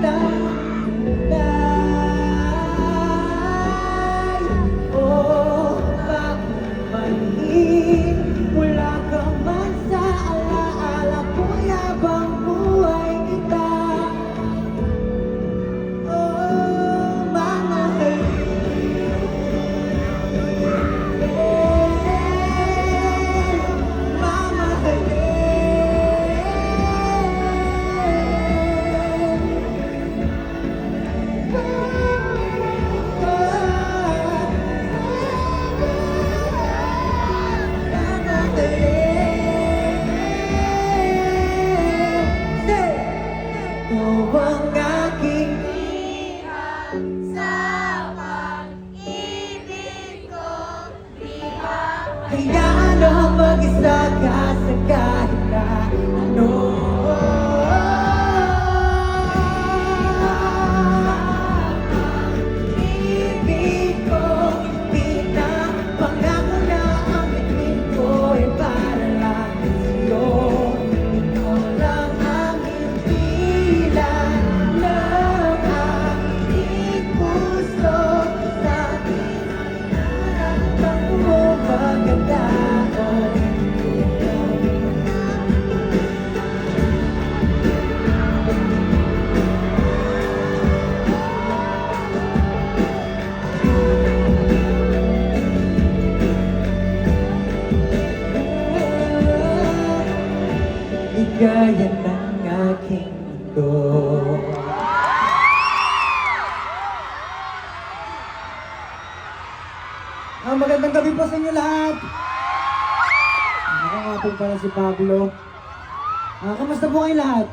ng kulay. Oh, pakumanhin, wala ka man sa alaala ko, yabang buhay kita. Oh, ikaw ang aking sa pag-ibig ko, liha. hayaan akong mag-isa ka sa kahit na ano. Ibig ko, pinapangako na ang bituin ko ay para lang sa'yo. Ikaw lang ang ilan ng aking puso. Sa aking hinahanap mo maganda. Ligaya ng aking mundo. Magandang gabi po sa inyo lahat. Ako nga po pala si Pablo. Kamusta po kayo lahat?